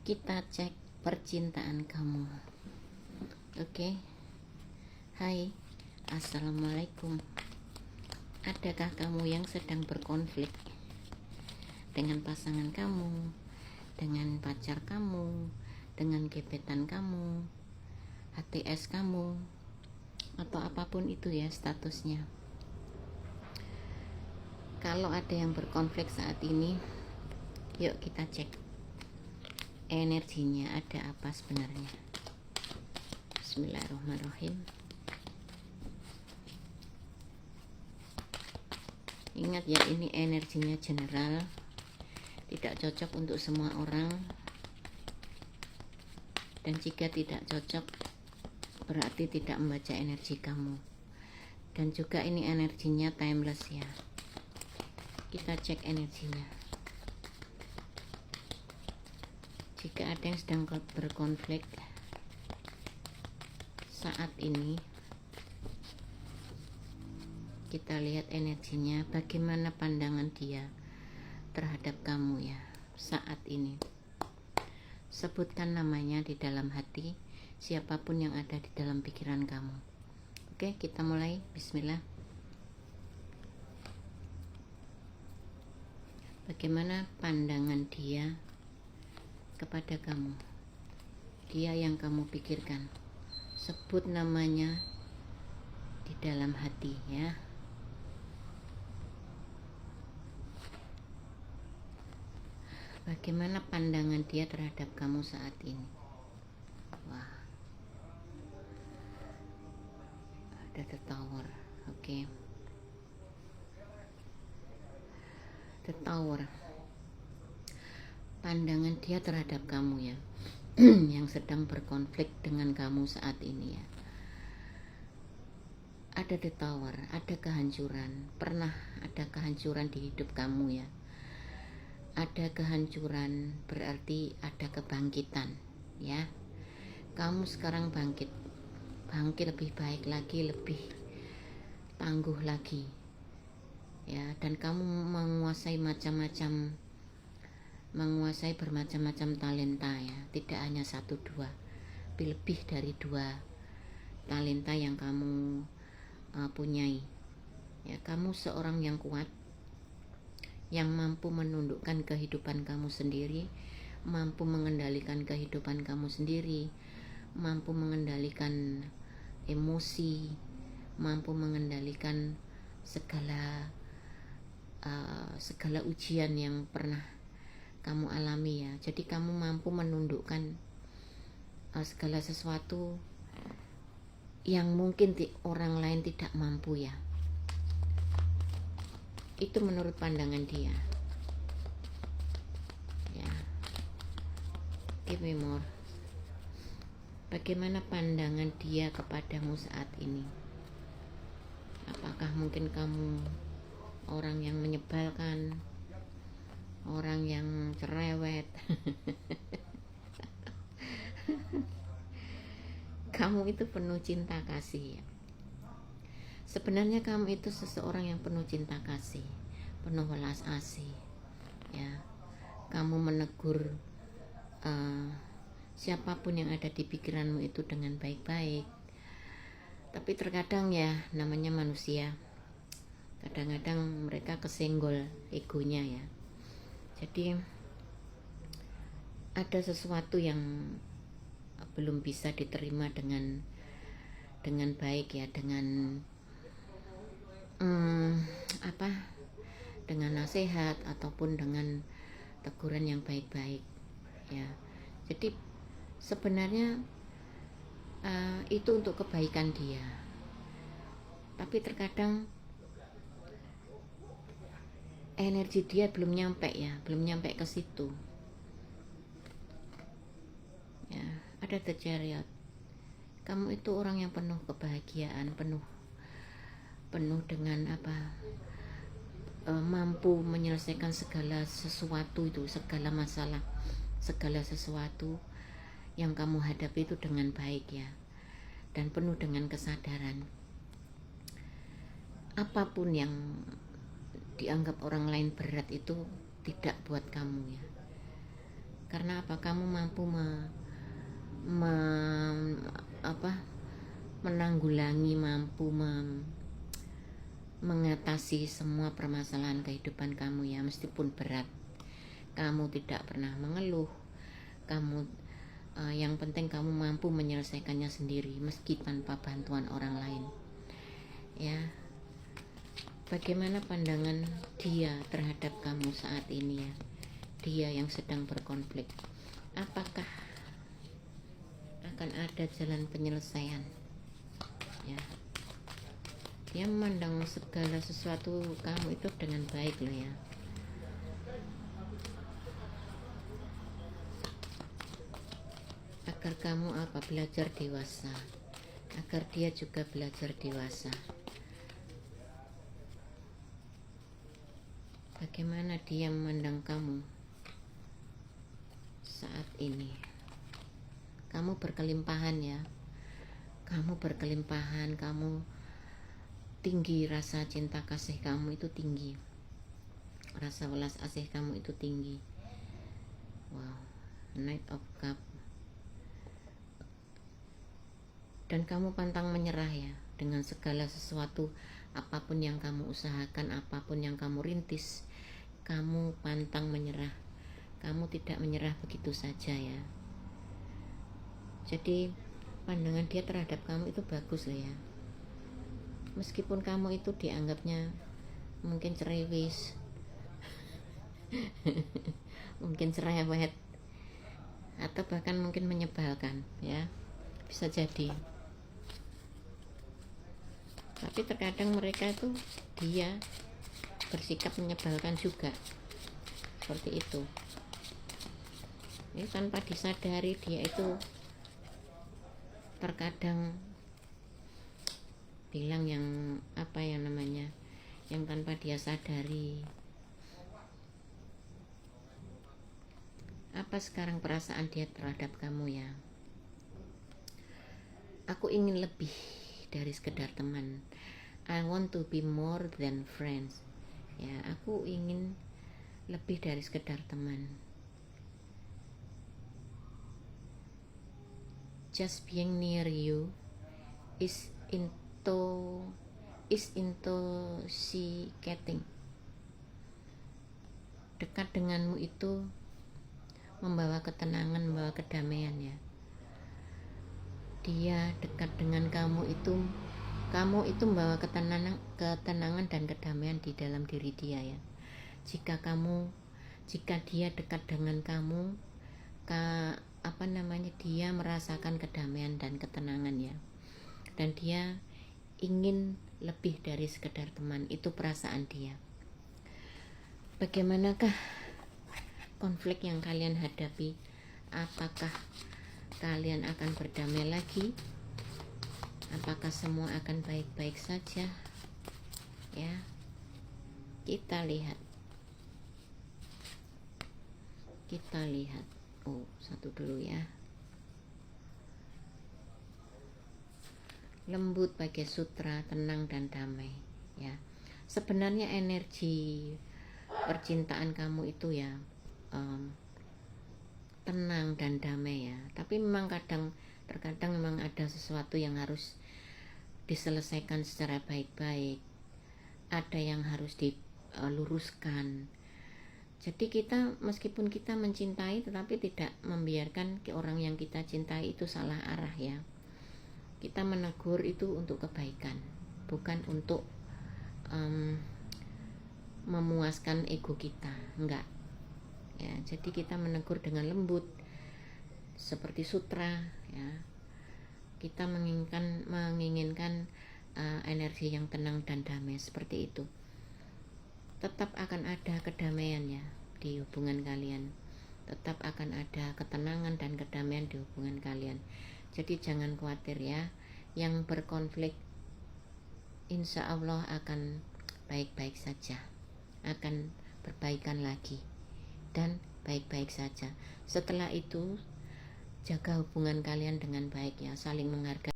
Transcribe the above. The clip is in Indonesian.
Kita cek percintaan kamu. Oke. Hai, assalamualaikum. Adakah kamu yang sedang berkonflik dengan pasangan kamu, dengan pacar kamu, dengan gebetan kamu, HTS kamu, atau apapun itu ya statusnya? Kalau ada yang berkonflik saat ini, yuk kita cek energinya ada apa sebenarnya. Bismillahirrahmanirrahim. Ingat ya, ini energinya general, tidak cocok untuk semua orang, dan jika tidak cocok berarti tidak membaca energi kamu. Dan juga ini energinya timeless ya. Kita cek energinya. Jika ada yang sedang berkonflik saat ini, kita lihat energinya, bagaimana pandangan dia terhadap kamu ya saat ini. Sebutkan namanya di dalam hati, siapapun yang ada di dalam pikiran kamu. Oke, kita mulai. Bismillah. Bagaimana pandangan dia kepada kamu, dia yang kamu pikirkan? Sebut namanya di dalam hati ya. Bagaimana pandangan dia terhadap kamu saat ini? Wah, ada the tower. Oke. The tower, pandangan dia terhadap kamu ya yang sedang berkonflik dengan kamu saat ini ya. Ada the tower, ada kehancuran. Pernah ada kehancuran di hidup kamu ya. Ada kehancuran berarti ada kebangkitan ya. Kamu sekarang bangkit lebih baik lagi, lebih tangguh lagi ya. Dan kamu menguasai bermacam-macam talenta ya, tidak hanya 1-2, tapi lebih dari 2 talenta yang kamu punyai ya. Kamu seorang yang kuat, yang mampu menundukkan kehidupan kamu sendiri, mampu mengendalikan kehidupan kamu sendiri, mampu mengendalikan emosi, mampu mengendalikan segala ujian yang pernah kamu alami ya. Jadi kamu mampu menundukkan segala sesuatu yang mungkin orang lain tidak mampu ya. Itu menurut pandangan dia ya. Give me more. Bagaimana pandangan dia kepadamu saat ini? Apakah mungkin kamu orang yang menyebalkan, orang yang cerewet? Kamu itu penuh cinta kasih ya. Sebenarnya kamu itu seseorang yang penuh cinta kasih, penuh welas asih ya. Kamu menegur siapapun yang ada di pikiranmu itu dengan baik-baik. Tapi terkadang ya, namanya manusia, kadang-kadang mereka kesenggol egonya ya. Jadi ada sesuatu yang belum bisa diterima dengan baik ya, dengan dengan nasihat ataupun dengan teguran yang baik-baik ya. Jadi sebenarnya itu untuk kebaikan dia, tapi terkadang energi dia belum nyampe ke situ ya. Ada the chariot. Kamu itu orang yang penuh kebahagiaan, penuh dengan mampu menyelesaikan segala sesuatu itu, segala masalah, segala sesuatu yang kamu hadapi itu dengan baik ya, dan penuh dengan kesadaran. Apapun yang dianggap orang lain berat itu tidak buat kamu ya. Karena apa? Kamu mampu menanggulangi, mampu mengatasi semua permasalahan kehidupan kamu ya, meskipun berat. Kamu tidak pernah mengeluh. Kamu yang penting kamu mampu menyelesaikannya sendiri meski tanpa bantuan orang lain. Ya. Bagaimana pandangan dia terhadap kamu saat ini ya? Dia yang sedang berkonflik. Apakah akan ada jalan penyelesaian? Ya. Dia memandang segala sesuatu kamu itu dengan baik loh ya. Agar kamu belajar dewasa, agar dia juga belajar dewasa. Bagaimana dia memandang kamu saat ini? Kamu berkelimpahan ya, kamu berkelimpahan, kamu tinggi, rasa cinta kasih kamu itu tinggi, rasa welas asih kamu itu tinggi. Wow, Knight of Cup. Dan kamu pantang menyerah ya, dengan segala sesuatu, apapun yang kamu usahakan, apapun yang kamu rintis, kamu pantang menyerah. Kamu tidak menyerah begitu saja ya. Jadi pandangan dia terhadap kamu itu bagus loh ya. Meskipun kamu itu dianggapnya mungkin cerewet, mungkin cerewet, atau bahkan mungkin menyebalkan ya, bisa jadi. Tapi terkadang mereka itu dia bersikap menyebalkan juga, seperti itu. Ini tanpa disadari dia itu terkadang bilang yang yang tanpa dia sadari. Apa sekarang perasaan dia terhadap kamu ya? Aku ingin lebih dari sekedar teman. I want to be more than friends. Ya, aku ingin lebih dari sekedar teman. Just being near you is intoxicating. Dekat denganmu itu membawa ketenangan, membawa kedamaian ya. Dia dekat dengan kamu itu membawa ketenangan dan kedamaian di dalam diri dia ya. Jika dia dekat dengan kamu, dia merasakan kedamaian dan ketenangan ya. Dan dia ingin lebih dari sekedar teman, itu perasaan dia. Bagaimanakah konflik yang kalian hadapi? Apakah kalian akan berdamai lagi? Apakah semua akan baik-baik saja? Ya, kita lihat. Satu dulu ya. Lembut bagai sutra, tenang dan damai ya. Sebenarnya energi percintaan kamu itu ya tenang dan damai ya. Tapi memang terkadang memang ada sesuatu yang harus diselesaikan secara baik-baik. Ada yang harus diluruskan. Jadi kita meskipun kita mencintai, tetapi tidak membiarkan orang yang kita cintai itu salah arah ya. Kita menegur itu untuk kebaikan, bukan untuk memuaskan ego kita, enggak ya. Jadi kita menegur dengan lembut seperti sutra ya. Kita menginginkan energi yang tenang dan damai seperti itu. Tetap akan ada kedamaian ya di hubungan kalian. Tetap akan ada ketenangan dan kedamaian di hubungan kalian. Jadi jangan khawatir ya. Yang berkonflik insya Allah akan baik-baik saja, akan berbaikan lagi dan baik-baik saja. Setelah itu jaga hubungan kalian dengan baik ya, saling menghargai.